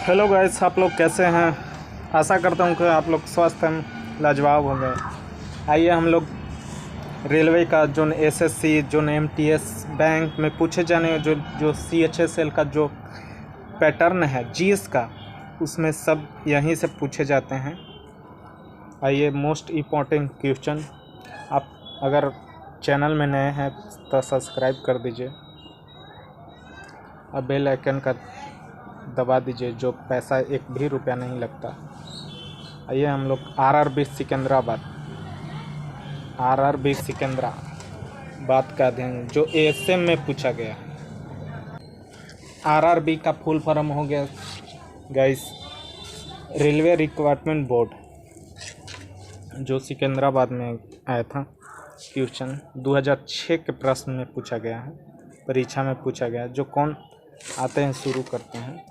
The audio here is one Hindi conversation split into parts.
हेलो गाइस, आप लोग कैसे हैं। आशा करता हूँ कि आप लोग स्वस्थ हैं, लाजवाब होंगे। आइए हम लोग रेलवे का जो एसएससी जो एमटीएस बैंक में पूछे जाने जो जो सीएचएसएल का जो पैटर्न है जीएस का, उसमें सब यहीं से पूछे जाते हैं। आइए मोस्ट इम्पॉर्टेंट क्वेश्चन। आप अगर चैनल में नए हैं तो सब्सक्राइब कर दीजिए और बेल आइकन का दबा दीजिए, जो पैसा एक भी रुपया नहीं लगता। आइए हम लोग आरआरबी सिकंदराबाद का अध्ययन जो एएसएम में पूछा गया। आरआरबी का फुल फॉर्म हो गया गाइस रेलवे रिक्वायरमेंट बोर्ड, जो सिकंदराबाद में आया था। क्वेश्चन 2006 के प्रश्न में पूछा गया है, परीक्षा में पूछा गया है। जो कौन आते हैं शुरू करते हैं।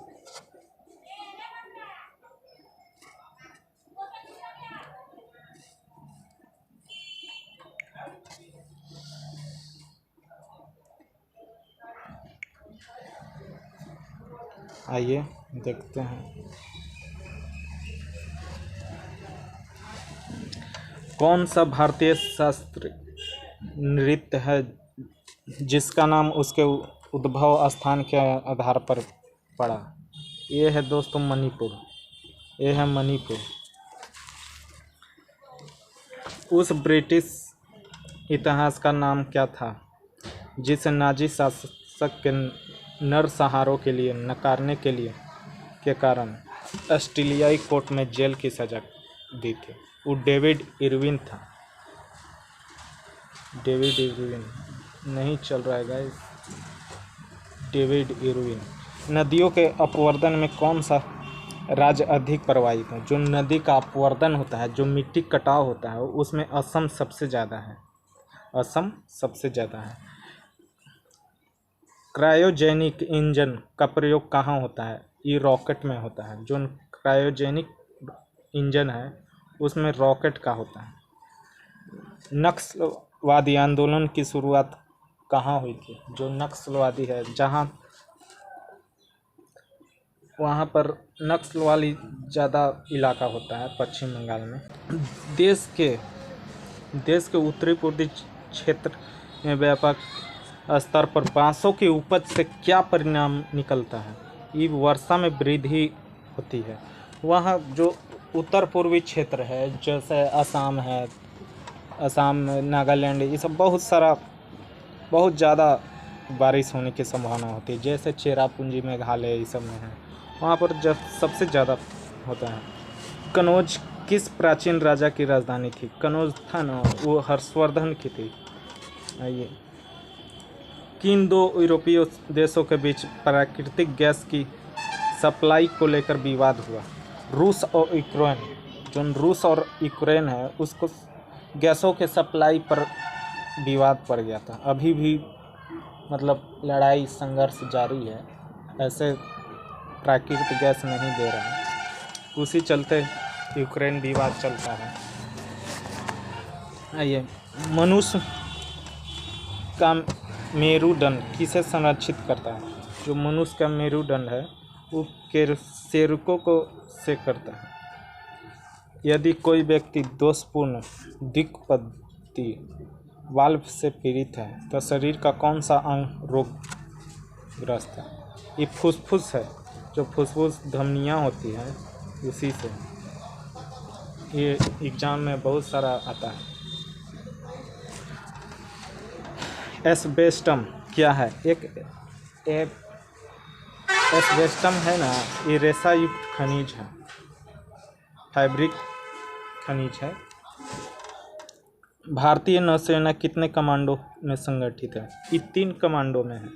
आइए देखते हैं कौन सा भारतीय शास्त्रीय नृत्य है जिसका नाम उसके उद्भव स्थान के आधार पर पड़ा। ये है दोस्तों मणिपुर। ये है मणिपुर। उस ब्रिटिश इतिहास का नाम क्या था जिसे नाजी शासक के नरसंहारों के लिए नकारने के कारण ऑस्ट्रेलियाई कोर्ट में जेल की सजा दी थी। वो डेविड इरविन था। डेविड इरविन नहीं चल रहा है गाइस। David Irwin. नदियों के अपवर्तन में कौन सा राज्य अधिक प्रभावित है। जो नदी का अपवर्तन होता है, जो मिट्टी कटाव होता है, उसमें असम सबसे ज़्यादा है। असम सबसे ज़्यादा है। क्रायोजेनिक इंजन का प्रयोग कहाँ होता है। ये रॉकेट में होता है। जो क्रायोजेनिक इंजन है उसमें रॉकेट का होता है। नक्सलवादी आंदोलन की शुरुआत कहाँ हुई थी। जो नक्सलवादी है, जहाँ वहाँ पर नक्सलवादी ज़्यादा इलाका होता है पश्चिम बंगाल में। देश के उत्तरी पूर्वी क्षेत्र में व्यापक स्तर पर बांसों की उपज से क्या परिणाम निकलता है। ये वर्षा में वृद्धि होती है। वहाँ जो उत्तर पूर्वी क्षेत्र है, जैसे असम है, असम नागालैंड, ये सब बहुत ज़्यादा बारिश होने की संभावना होती है। जैसे चेरापूंजी मेघालय ये सब में है, वहाँ पर जब सबसे ज़्यादा होता है। कनौज किस प्राचीन राजा की राजधानी थी। कनौज था ना, वो हर्षवर्धन की थी। आइए किन दो यूरोपीय देशों के बीच प्राकृतिक गैस की सप्लाई को लेकर विवाद हुआ। रूस और यूक्रेन। जो रूस और यूक्रेन है उसको गैसों के सप्लाई पर विवाद पड़ गया था। अभी भी मतलब लड़ाई संघर्ष जारी है। ऐसे प्राकृतिक गैस नहीं दे रहा है, उसी चलते यूक्रेन विवाद चलता है। आइए मनुष्य का मेरुदंड किसे संरक्षित करता है। जो मनुष्य का मेरुदंड है वो शेरकों को से करता है। यदि कोई व्यक्ति दोषपूर्ण दिक्पति वाल्व से पीड़ित है तो शरीर का कौन सा अंग रोगग्रस्त है। ये फुसफुस है। जो फुसफुस धमनियाँ होती हैं उसी से। ये एग्जाम में बहुत सारा आता है। एस्बेस्टम क्या है। एक एस्बेस्टम है ना, ये रेशा युक्त खनिज है, फैब्रिक खनिज है। भारतीय नौसेना कितने कमांडो में संगठित है। ये 3 कमांडो में है।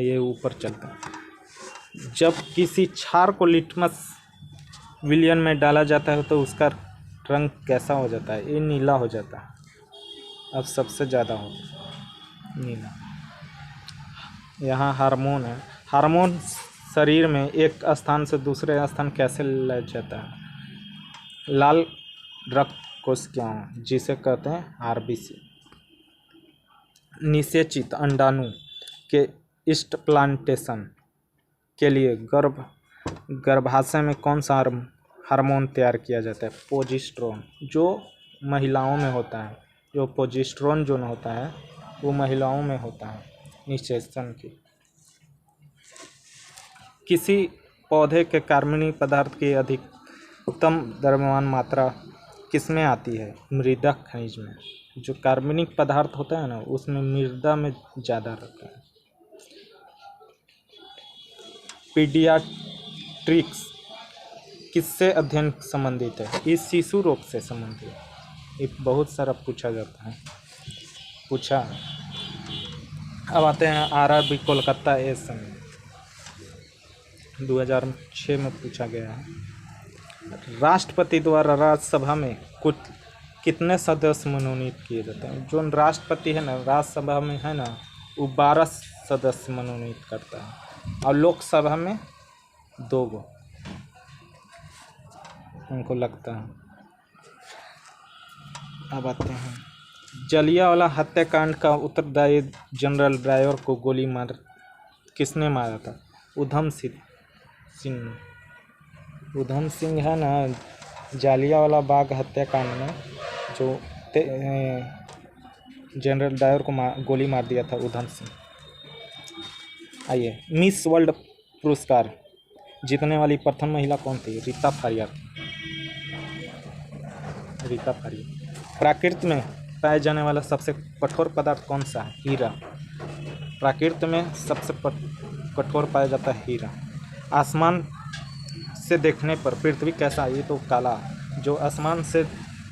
ये ऊपर चलता है। जब किसी क्षार को लिटमस विलियन में डाला जाता है तो उसका रंग कैसा हो जाता है। ये नीला हो जाता है। अब सबसे ज़्यादा हो नीला। यहाँ हार्मोन है। हार्मोन शरीर में एक स्थान से दूसरे स्थान कैसे ले जाता है। लाल रक्त कोशिकाएं जिसे कहते हैं आरबीसी। निषेचित अंडाणु के इस्टप्लांटेशन के लिए गर्भाशय में कौन सा हार्मोन तैयार किया जाता है? प्रोजेस्टेरोन, जो महिलाओं में होता है। जो प्रोजेस्टेरोन जो होता है वो महिलाओं में होता है निषेचन की। किसी पौधे के कार्बनिक पदार्थ की अधिकतम द्रव्यमान मात्रा किसमें आती है? मृदा खनिज में। जो कार्बनिक पदार्थ होता है ना उसमें मृदा में ज़्यादा रहता है। पीडियाट्रिक्स किससे अध्ययन संबंधित है? इस शिशु रोग से संबंधित। ये बहुत सारा पूछा जाता है, पूछा। अब आते हैं RRB कोलकाता एस में 2006 में पूछा गया है। राष्ट्रपति द्वारा राज्यसभा में कुछ कितने सदस्य मनोनीत किए जाते हैं? जो राष्ट्रपति है ना राज्यसभा में है ना वो 12 सदस्य मनोनीत करता है और लोकसभा में 2 गो उनको लगता है। अब आते हैं जलियांवाला हत्याकांड का उत्तरदायी जनरल डायर को गोली मार किसने मारा था? उधम सिंह है ना। जलियांवाला बाग हत्याकांड में जो जनरल डायर को गोली मार दिया था उधम सिंह। आइए, मिस वर्ल्ड पुरस्कार जीतने वाली प्रथम महिला कौन थी? रीता फारिया। प्रकृति में पाए जाने वाला सबसे कठोर पदार्थ कौन सा है? हीरा। प्रकृति में सबसे कठोर पाया जाता है हीरा। आसमान से देखने पर पृथ्वी कैसा है? ये तो काला। जो आसमान से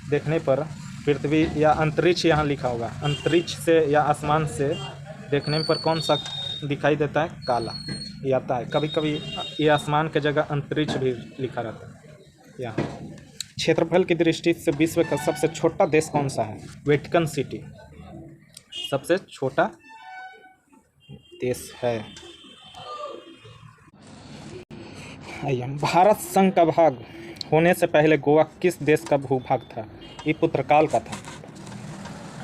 देखने पर पृथ्वी या अंतरिक्ष यहाँ लिखा होगा, अंतरिक्ष से या आसमान से देखने पर कौन सा दिखाई देता है? काला। ये आता है कभी कभी, ये आसमान की जगह अंतरिक्ष भी लिखा रहता है यहाँ। क्षेत्रफल की दृष्टि से विश्व का सबसे छोटा देश कौन सा है? वेटिकन सिटी सबसे छोटा देश है। आइए, भारत संघ का भाग होने से पहले गोवा किस देश का भूभाग था? ये पुर्तगाल का था।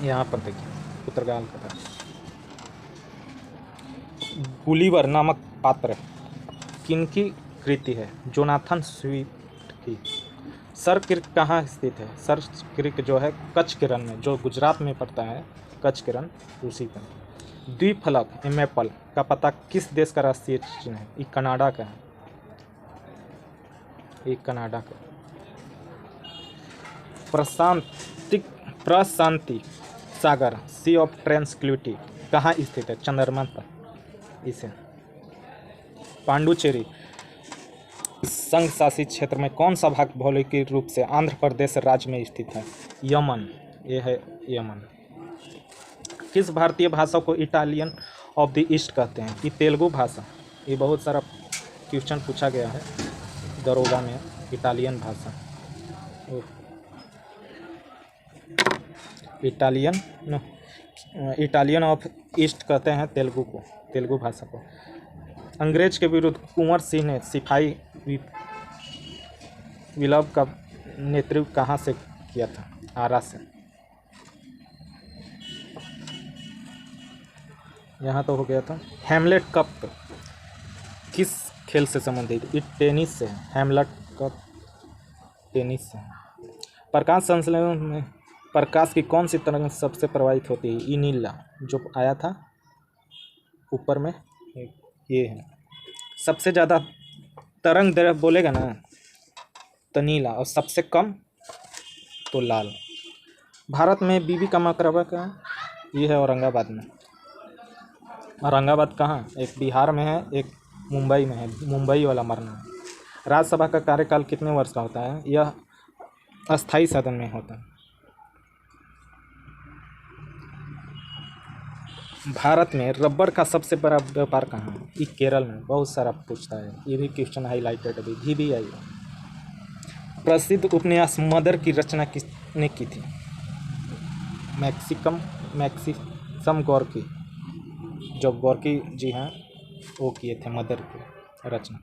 यहाँ पर देखिए, पुर्तगाल का था। गुलिवर नामक पात्र किनकी कृति है? जोनाथन स्विफ्ट की। सर क्रीक कहाँ स्थित है? सर क्रीक जो है कच्छ के रण में, जो गुजरात में पड़ता है, कच्छ के रण उसी का। द्विफलक मैपल का पता किस देश का राष्ट्रीय चिन्ह है? ये कनाडा का है। ये कनाडा का। प्रशांति सागर सी ऑफ ट्रांक्विलिटी कहाँ स्थित है? चंद्रमा पर। इसे पांडुचेरी संघ शासित क्षेत्र में कौन सा भाग भौगोलिक रूप से आंध्र प्रदेश राज्य में स्थित है? यमन। ये है यमन। किस भारतीय भाषा को इटालियन ऑफ द ईस्ट कहते हैं? ये तेलुगु भाषा। ये बहुत सारा क्वेश्चन पूछा गया है दरोगा में। इटालियन भाषा, इटालियन ऑफ ईस्ट कहते हैं तेलुगु को, तेलुगु भाषा को। अंग्रेज के विरुद्ध कुंवर सिंह ने सिपाही विप्लव का नेतृत्व कहाँ से किया था? आरा से। यहाँ तो हो गया था। हेमलेट कप किस खेल से संबंधित? ये टेनिस से है। हेमलेट कप टेनिस से है। प्रकाश संश्लेषण में प्रकाश की कौन सी तरंग सबसे प्रभावित होती है? ये नीला जो आया था ऊपर में, ये है। सबसे ज़्यादा तरंग दैर्घ्य बोलेगा ना तो नीला, और सबसे कम तो लाल। भारत में बीबी का मकबरा कहाँ? ये है औरंगाबाद में। औरंगाबाद कहाँ? एक बिहार में है, एक मुंबई में है। मुंबई वाला मरना है। राज्यसभा का कार्यकाल कितने वर्ष का होता है? यह अस्थाई सदन में होता है। भारत में रबर का सबसे बड़ा व्यापार कहाँ है? ये केरल में। बहुत सारा पूछता है, ये भी क्वेश्चन हाईलाइटेड अभी भी आई है। प्रसिद्ध उपन्यास मदर की रचना किसने की थी? Maxim Gorky. जो गोर्की जी हैं वो किए थे मदर की रचना।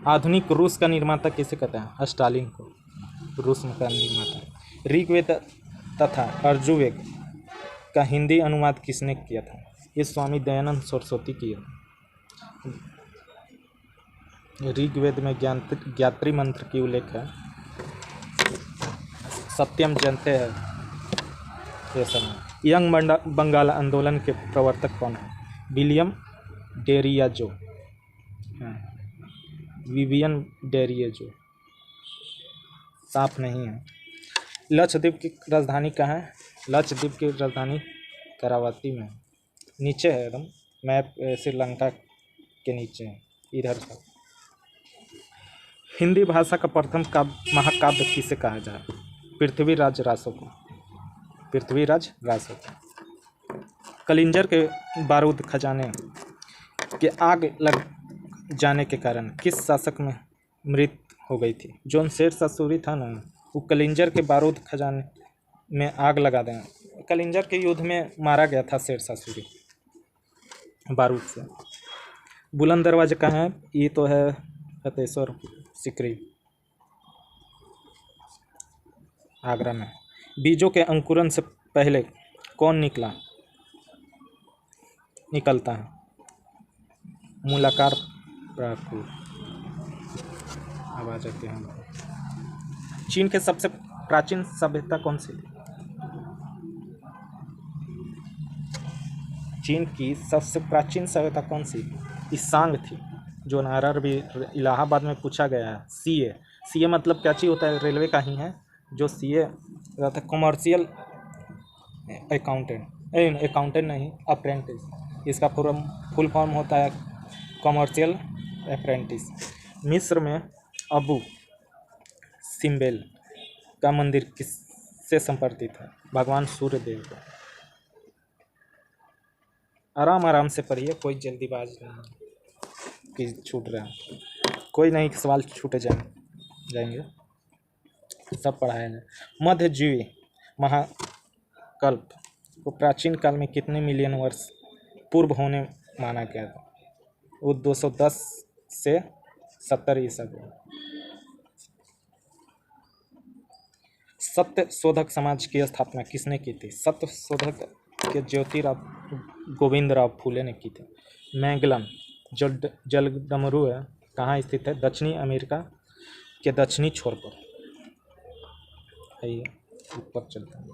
आधुनिक रूस का निर्माता किसे कहते हैं? स्टालिन को रूस का निर्माता। ऋग्वेद तथा यजुर्वेद का हिंदी अनुवाद किसने किया था? ये स्वामी दयानंद सरस्वती किया। ऋग्वेद में ज्ञात्री मंत्र की उल्लेख है। सत्यम जानते हैं ये सब। यंग बंगाल आंदोलन के प्रवर्तक कौन है? विलियम डेरियाजो, विवियन डेरियाजो, साफ नहीं है। लक्षद्वीप की राजधानी कहाँ है? लक्षद्वीप की राजधानी करावती में, नीचे है एकदम मैप, श्रीलंका के नीचे है इधर से। हिंदी भाषा का प्रथम महाकाव्य किसे कहा जाए? पृथ्वीराज रासो को। पृथ्वीराज रासो को। कलिंजर के बारूद खजाने के आग लग जाने के कारण किस शासक में मृत्यु हो गई थी? जो शेरशाह सूरी था ना, वो कलिंजर के बारूद खजाने में आग लगा दें। कलिंजर के युद्ध में मारा गया था शेरशाह सूरी बारूद से। बुलंद दरवाजा कहाँ है? ये तो है फतेश्वर सिकरी, आगरा में। बीजों के अंकुरन से पहले कौन निकलता है? मूलाकार प्राकृत। आवाज आती है। चीन के सबसे प्राचीन सभ्यता कौन सी? चीन की सबसे प्राचीन सभ्यता कौन सी? ईशांग थी, जो नायर भी इलाहाबाद में पूछा गया है। सीए मतलब क्या चीज़ होता है? रेलवे का ही है। जो सीए रहता है कमर्शियल अकाउंटेंट नहीं, अप्रेंटिस। इसका फुल फॉर्म होता है कमर्शियल अप्रेंटिस। मिस्र में अबू सिम्बेल का मंदिर किससे संपर्कित है? भगवान सूर्य देव को। आराम से पढ़िए, कोई जल्दीबाज नहीं कि छूट रहा है। कोई नहीं सवाल छूटे जाएंगे, सब पढ़ाया जाए। मध्यजीवी महाकल्प को प्राचीन काल में कितने मिलियन वर्ष पूर्व होने माना गया था? वो 210 से 70 ईसा पूर्व। सत्य शोधक समाज की स्थापना किसने की थी? सत्य शोधक के ज्योतिराव गोविंदराव फूले ने की थी। मैगलन जो जलडमरू है कहाँ स्थित है? दक्षिणी अमेरिका के दक्षिणी छोर पर है। ये ऊपर चलता है।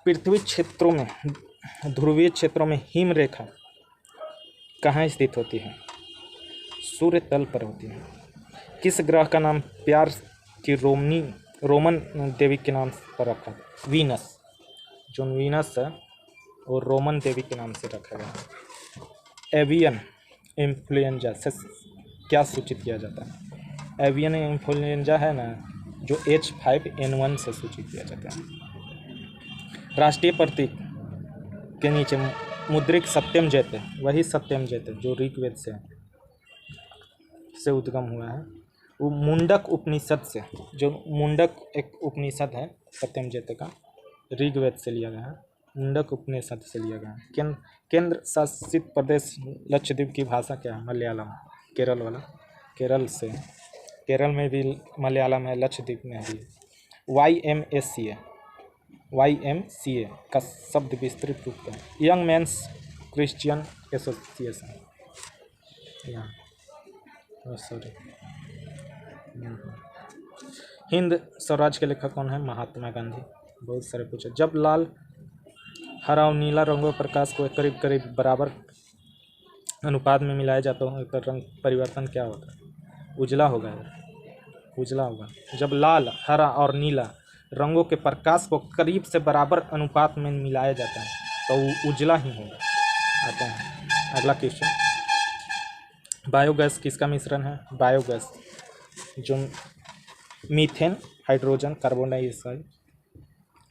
पृथ्वी क्षेत्रों में, ध्रुवीय क्षेत्रों में हिम रेखा कहाँ स्थित होती है? सूर्य तल पर होती है। किस ग्रह का नाम प्यार की रोमन देवी के नाम पर रखा? वीनस। जो वीनस है वो रोमन देवी के नाम से रखा गया। एवियन इन्फ्लुएंजा से क्या सूचित किया जाता है? एवियन इन्फ्लुएंजा है ना, जो H5N1 से सूचित किया जाता है। राष्ट्रीय प्रतीक के नीचे मुद्रिक सत्यम जयते, वही सत्यम जयते जो ऋग्वेद से उद्गम हुआ है। वो मुंडक उपनिषद से, जो मुंडक एक उपनिषद है सत्यम जयते का, ऋग्वेद से लिया गया है। मुंडक उपनिषद से लिया गया है। केंद्र शासित प्रदेश लक्षद्वीप की भाषा क्या है? मलयालम। केरल वाला, केरल से, केरल में भी मलयालम है, लक्षद्वीप में भी। YMCA का शब्द विस्तृत रूप है। Young mains Christian association. Sorry. Hind Swaraj के लेखक कौन है? महात्मा गांधी। बहुत सारे पूछे। जब लाल, हरा और नीला रंगों प्रकाश को करीब करीब बराबर अनुपात में मिलाया जाता है तो रंग परिवर्तन क्या होता है? उजला होगा। जब लाल, हरा और नीला रंगों के प्रकाश को करीब से बराबर अनुपात में मिलाया जाता है तो वो उजला ही होगा। आता है अगला क्वेश्चन। बायोगैस किसका मिश्रण है? बायोगैस जो methane, hydrogen carbon dioxide,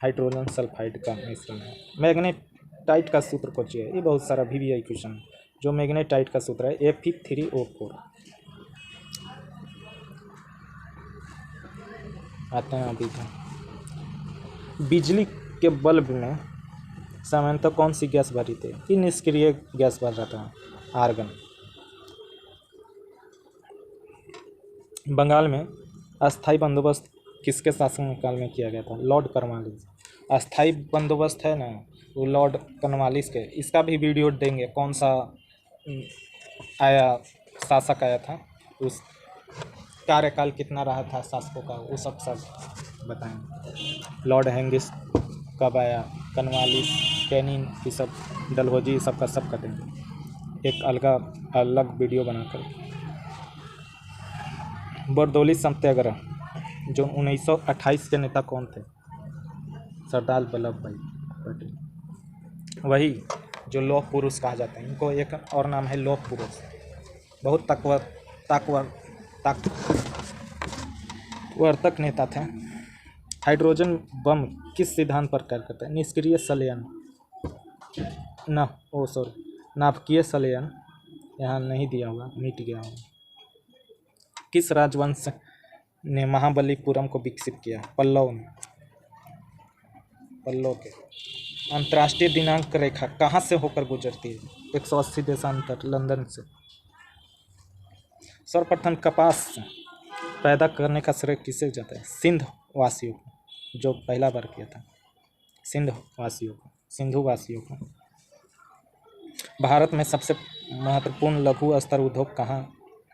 hydrogen sulphide का मिश्रण है। मैग्नेटाइट का सूत्र खोजिए। ये बहुत सारा VVI क्वेश्चन है। जो मैग्नेटाइट का सूत्र है Fe3O4। आते हैं अभी तो। बिजली के बल्ब में सामान्यतः कौन सी गैस भरी थी? ये निष्क्रिय गैस भर रहता है, आर्गन। बंगाल में अस्थायी बंदोबस्त किसके शासनकाल में किया गया था? Lord Cornwallis. अस्थाई बंदोबस्त है ना, वो लॉर्ड कॉर्नवालिस के, इसका भी वीडियो देंगे, कौन सा आया शासक आया था, उस कार्यकाल कितना रहा था शासकों का, वो सब बताएंगे। लॉर्ड हेंगिस कब आया, कॉर्नवालिस, कैनिंग, ये सब, डलहौजी, ये सब का सब करेंगे एक अलग वीडियो बनाकर। बरदौली सत्याग्रह, जो 1928 के नेता कौन थे? सरदार वल्लभ भाई पटेल, वही जो लौह पुरुष कहा जाता है, इनको एक और नाम है लौह पुरुष। बहुत ताकतवर्तक नेता थे। हाइड्रोजन बम किस सिद्धांत पर कार्य करता है? निष्क्रिय संलयन, नाभिकीय संलयन, यहाँ नहीं दिया हुआ, मिट गया होगा। किस राजवंश ने महाबलीपुरम को विकसित किया? पल्लव ने। पल्लव के। अंतर्राष्ट्रीय दिनांक रेखा कहाँ से होकर गुजरती है? 180 देशांतर, लंदन से। सर्वप्रथम कपास पैदा करने का श्रेय किसे जाता है? सिंध वासियों को, जो पहला बार किया था, सिंधु वासियों को। भारत में सबसे महत्वपूर्ण लघु स्तर उद्योग कहाँ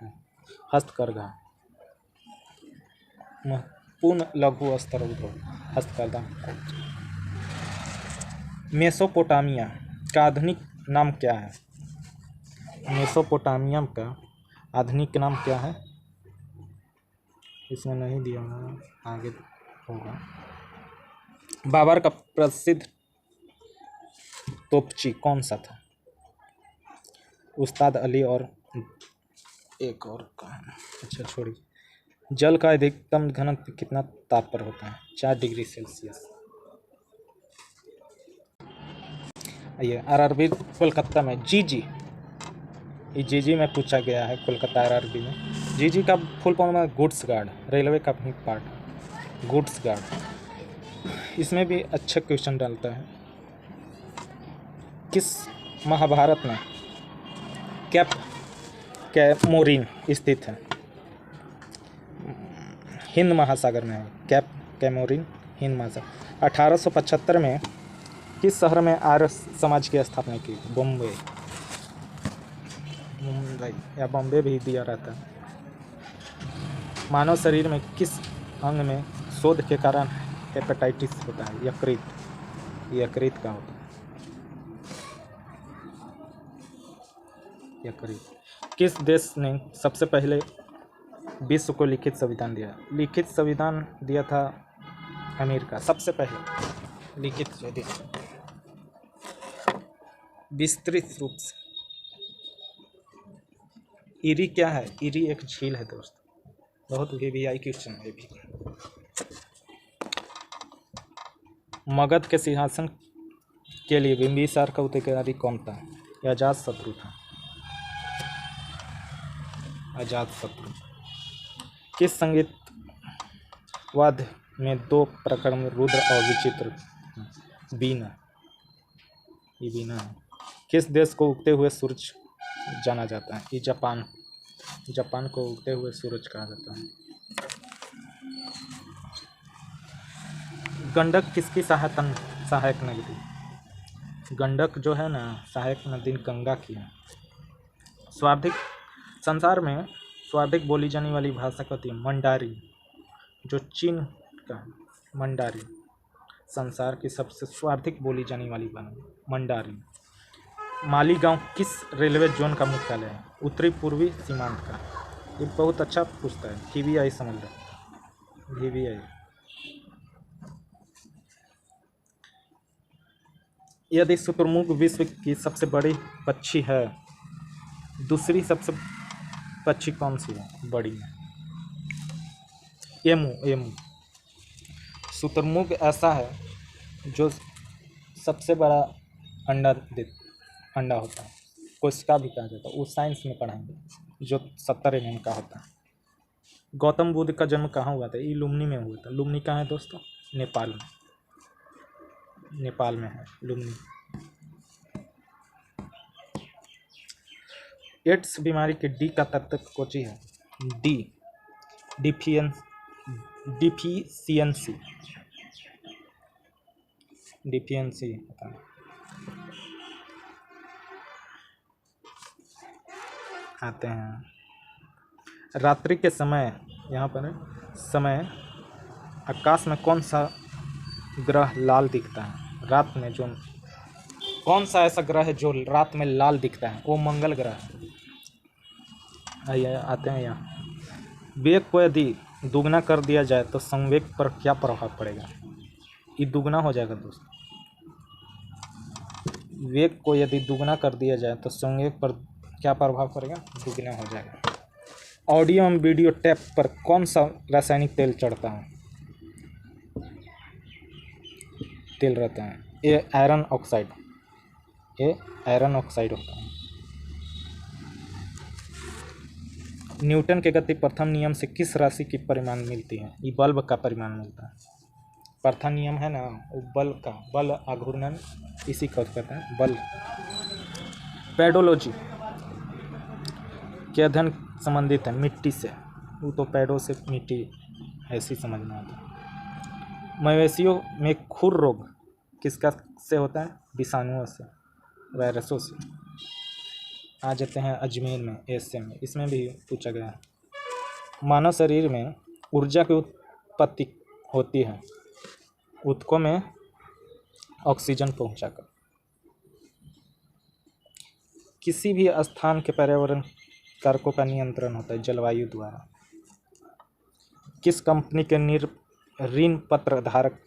है? हस्तकरघा। महत्वपूर्ण लघु स्तर उद्योग हस्तकरघा। मेसोपोटामिया का आधुनिक नाम क्या है? मेसोपोटामिया का आधुनिक नाम क्या है? इसमें नहीं दिया होगा, आगे होगा। बाबर का प्रसिद्ध तोपची कौन सा था? उस्ताद अली और एक और का, अच्छा छोड़िए। जल का अधिकतम घनत्व कितना ताप पर होता है? 4 डिग्री सेल्सियस। ये आरआरबी कोलकाता में जीजी, ये जीजी में पूछा गया है कोलकाता आरआरबी में। जीजी का फुल फॉर्म है गुड्स गार्ड, रेलवे का भी पार्ट, गुड्स गार्ड। इसमें भी अच्छे क्वेश्चन डालता है। किस महाभारत में कैप कैमोरिन स्थित है? हिंद महासागर में है। कैप कैमोरिन हिंद महासागर। 1875 में किस शहर में आर्य समाज की स्थापना की? मुंबई या बॉम्बे भी दिया रहता है। मानव शरीर में किस अंग में शोध के कारण हेपेटाइटिस होता है? यकृत का होता है। यकृत। किस देश ने सबसे पहले विश्व को लिखित संविधान दिया? लिखित संविधान दिया था अमेरिका, सबसे पहले लिखित संविधान विस्तृत रूप से। इरी क्या है? इरी एक झील है दोस्तों, बहुत वीवीआई क्वेश्चन है भी। मगध के सिंहासन के लिए बिंबिसार का उत्तराधिकारी कौन था? अजातशत्रु था। अजातशत्रु। किस संगीत वाद्य में 2 प्रकार में रुद्र और विचित्र? बीना, ये बीना है। किस देश को उगते हुए सूरज जाना जाता है? ये जापान को उगते हुए सूरज कहा जाता है। गंडक किसकी सहायक नदी? गंडक जो है ना, सहायक नदी गंगा की है। संसार में सर्वाधिक बोली जाने वाली भाषा होती है मंडारी, जो चीन का है। मंडारी संसार की सबसे सर्वाधिक बोली जाने वाली मंडारी। मालीगांव किस रेलवे जोन का मुख्यालय है? उत्तरी पूर्वी सीमांत का। ये बहुत अच्छा पूछता है, वीवीआई समझ लो, वीवीआई। यदि शुतुरमुर्ग विश्व की सबसे बड़ी पक्षी है, दूसरी सबसे पक्षी कौन सी है बड़ी है? एमू। शुतुरमुर्ग ऐसा है जो सबसे बड़ा अंडा होता है, कोशिका भी कहा जाता है, वो साइंस में पढ़ाएंगे, जो 70 mm का होता है। गौतम बुद्ध का जन्म कहाँ हुआ था? ये लुम्नी में हुआ था। लुम्नी कहाँ है दोस्तों? नेपाल में है लुम्नी। एड्स बीमारी के डी का तत्व कोची है? डिफिशियंसी। डिफिशियंसी होता है। आते हैं रात्रि के समय, यहाँ पर समय आकाश में कौन सा ग्रह लाल दिखता है? रात में जो कौन सा ऐसा ग्रह है जो रात में लाल दिखता है? वो मंगल ग्रह है। आइए आते हैं यहाँ। वेग को यदि दुगना कर दिया जाए तो संवेग पर क्या प्रभाव पड़ेगा? ये दुगना हो जाएगा दोस्तों। वेग को यदि दुगना कर दिया जाए तो संवेग पर क्या प्रभाव पड़ेगा? दुगना हो जाएगा। ऑडियो एवं वीडियो टेप पर कौन सा रासायनिक तेल चढ़ता है? तेल रहता है ये आयरन ऑक्साइड, ये आयरन ऑक्साइड होता है। न्यूटन के गति प्रथम नियम से किस राशि की परिमाण मिलती है? ये बल्ब का परिमाण मिलता है। प्रथम नियम है ना, वो बल का, बल आघूर्णन, इसी को कहते हैं बल। पेडोलॉजी के अध्ययन संबंधित है मिट्टी से, वो तो पेडो से मिट्टी ऐसी समझना आता है। मवेशियों में खुर रोग किसका से होता है? विषाणुओं से, वायरसों से। आ जाते हैं अजमेर में, एशिया में, इसमें भी पूछा गया है। मानव शरीर में ऊर्जा की उत्पत्ति होती है ऊतकों में ऑक्सीजन पहुंचाकर। किसी भी स्थान के पर्यावरण कारकों का नियंत्रण होता है जलवायु द्वारा। किस कंपनी के ऋण पत्र धारक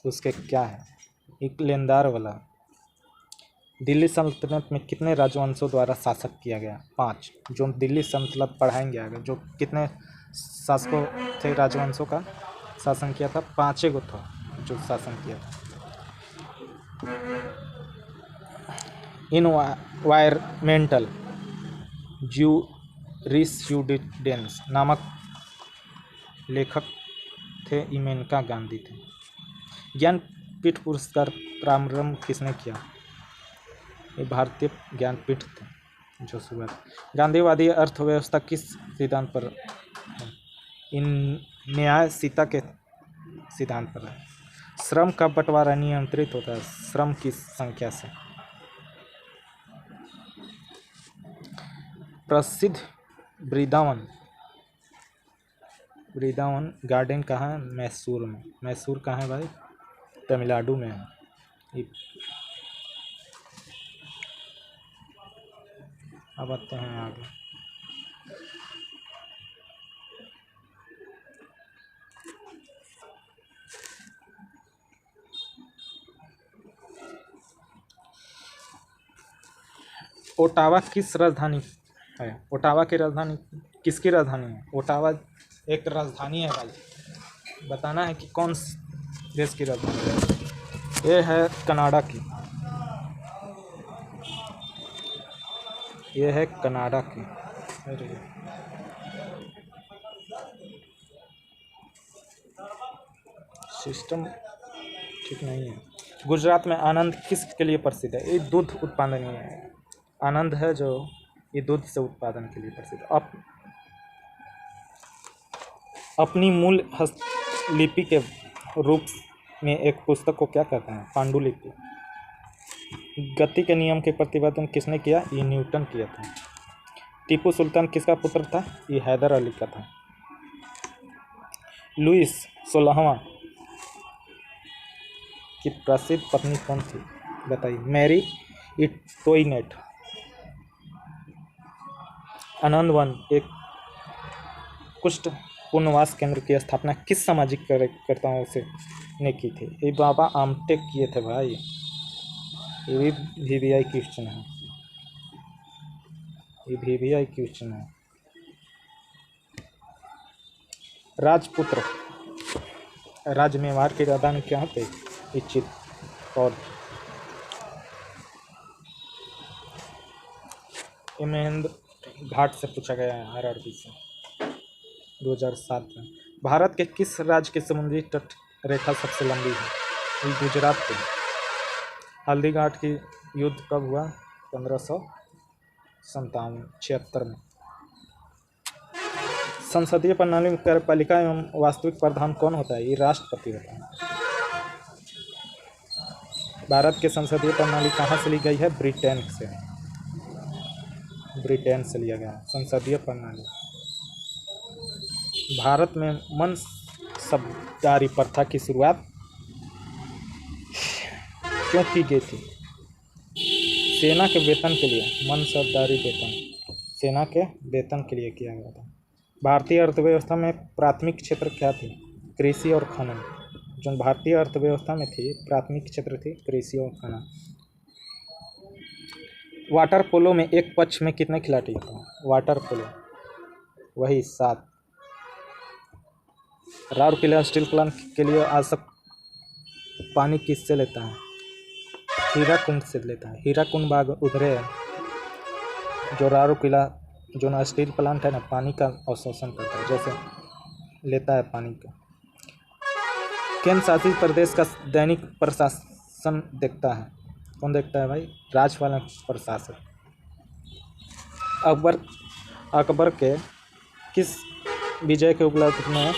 उसके क्या है? एक लेनदार वाला। दिल्ली सल्तनत में कितने राजवंशों द्वारा शासक किया गया? 5। जो दिल्ली सल्तनत पढ़ाएंगे आगे, जो कितने शासकों थे राजवंशों का शासन किया था? 5 गो था जो शासन किया था। इनवायरमेंटल ज्यूरिस्प्रूडेंस नामक लेखक थे मेनका गांधी थे। ज्ञानपीठ पुरस्कार प्रारंभ किसने किया? ये भारतीय ज्ञानपीठ थे जो शुरुआत। गांधीवादी अर्थव्यवस्था किस सिद्धांत पर है? इन न्यायशीलता के सिद्धांत पर है। श्रम का बंटवारा नियंत्रित होता है श्रम की संख्या से। प्रसिद्ध वृंदावन गार्डन कहाँ है? मैसूर में। मैसूर कहाँ है भाई? तमिलनाडु में है। अब आते हैं आगे। ओटावा किस राजधानी है? ओटावा की राजधानी किसकी राजधानी है? ओटावा एक राजधानी है भाई, बताना है कि कौन देश की राजधानी है। ये है कनाडा की, ये है कनाडा की। सिस्टम ठीक नहीं है। गुजरात में आनंद किस के लिए प्रसिद्ध है? ये दूध उत्पादन है। आनंद है जो ये दूध से उत्पादन के लिए प्रसिद्ध। अपनी मूल हस्तलिपि के रूप में एक पुस्तक को क्या कहते हैं? पांडुलिपि। गति के नियम के प्रतिपादन किसने किया? ये न्यूटन किया था। टीपू सुल्तान किसका पुत्र था? ये हैदर अली का था। लुईस 16वां की प्रसिद्ध पत्नी कौन थी? बताइए। मैरी एंटोइनेट। आनंद वन एक कुष्ठ पुनर्वास केंद्र की स्थापना किस सामाजिक कार्यकर्ताओं से ने की थी? ये बाबा आमटे किए थे भाई। ये भी VVI क्वेश्चन है, ये VVI क्वेश्चन है। राजपुत्र राजमेवाड़ की राजधानी क्या होती है? इच्छित। और ये महेंद्र घाट से पूछा गया है RRB से 2007 में। भारत के किस राज्य की समुद्री तट रेखा सबसे लंबी है? ये गुजरात की। हल्दीघाट की युद्ध कब हुआ? 1576 में। संसदीय प्रणाली में कार्यपालिका एवं वास्तविक प्रधान कौन होता है? ये राष्ट्रपति होता है। भारत की संसदीय प्रणाली कहाँ से ली गई है? ब्रिटेन से। ब्रिटेन से लिया गया संसदीय प्रणाली। भारत में मनसबदारी प्रथा की शुरुआत क्यों की गई थी? सेना के वेतन के लिए। मनसबदारी वेतन सेना के वेतन के लिए किया गया था। भारतीय अर्थव्यवस्था में प्राथमिक क्षेत्र क्या थी? कृषि और खनन। जो भारतीय अर्थव्यवस्था में थी प्राथमिक क्षेत्र थी कृषि और खनन। वाटर पोलो में एक पक्ष में कितने खिलाड़ी थे? वाटर पोलो वही 7। राउरकेला स्टील प्लांट के लिए आवश्यक पानी किससे लेता है? हीराकुंड से लेता है। हीराकुंड बाग उधर है जो राउरकेला जो ना स्टील प्लांट है ना, पानी का अवशोषण करता है, जैसे लेता है पानी का। केंद्र शासित प्रदेश का दैनिक प्रशासन देखता है? कौन देखता है भाई? राज्यपाल प्रशासन। अकबर के किस विजय के उपलक्ष्य में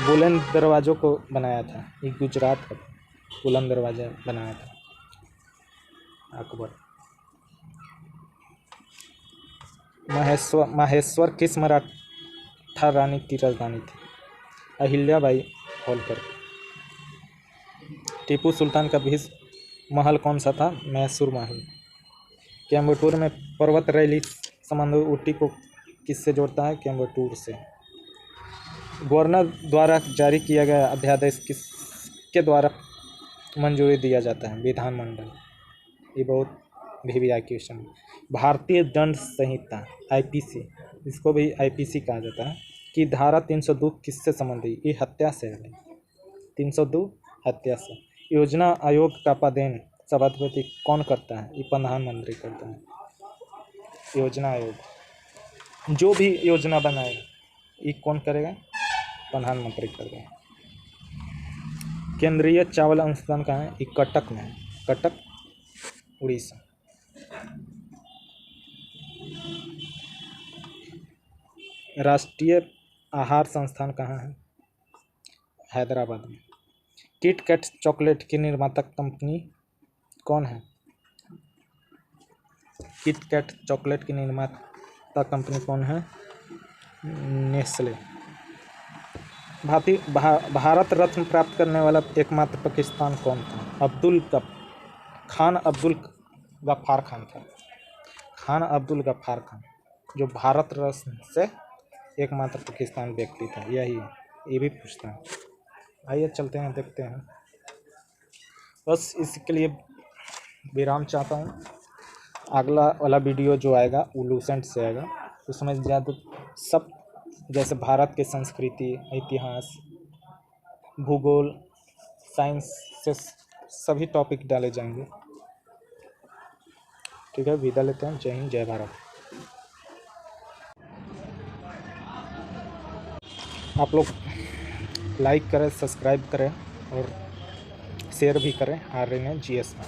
बुलंद दरवाजों को बनाया था? ये गुजरात का बुलंद दरवाजा बनाया था अकबर। माहेश्वर किस मराठा रानी की राजधानी थी? अहिल्याबाई होलकर। टीपू सुल्तान का भीष्म महल कौन सा था? मैसूर महल। कोयम्बटूर में पर्वत रैली संबंध ऊटी को किससे जोड़ता है? कोयम्बटूर से। गवर्नर द्वारा जारी किया गया अध्यादेश किसके द्वारा मंजूरी दिया जाता है? विधानमंडल। ये बहुत VVI क्वेश्चन। भारतीय दंड संहिता IPC, इसको भी IPC कहा जाता है, कि धारा 302 किससे संबंधित? ये हत्या से है। 302 हत्या से। योजना आयोग का पदेन सभापति कौन करता है? ये प्रधानमंत्री करता है। योजना आयोग जो भी योजना बनाएगा ये कौन करेगा? प्रधानमंत्री करेगा। केंद्रीय चावल अनुसंधान कहाँ है? ये कटक में है। कटक उड़ीसा। राष्ट्रीय आहार संस्थान कहाँ है? हैदराबाद में। किट कैट चॉकलेट की निर्माता कंपनी कौन है? किट कैट चॉकलेट की निर्माता कंपनी कौन है? नेस्ले। भारत रत्न प्राप्त करने वाला एकमात्र पाकिस्तान कौन था? खान अब्दुल गफ्फार खान था। खान अब्दुल गफ्फार खान जो भारत रत्न से एकमात्र पाकिस्तान व्यक्ति था। यही ये भी पूछता है। आइए चलते हैं, देखते हैं। बस इसके लिए विराम चाहता हूँ। अगला वाला वीडियो जो आएगा वो लूसेंट से आएगा। उसमें ज़्यादा सब जैसे भारत के संस्कृति, इतिहास, भूगोल, साइंस से सभी टॉपिक डाले जाएंगे। ठीक है, विदा लेते हैं। जय हिंद, जय भारत। आप लोग लाइक करें, सब्सक्राइब करें और शेयर भी करें। RNA GS में।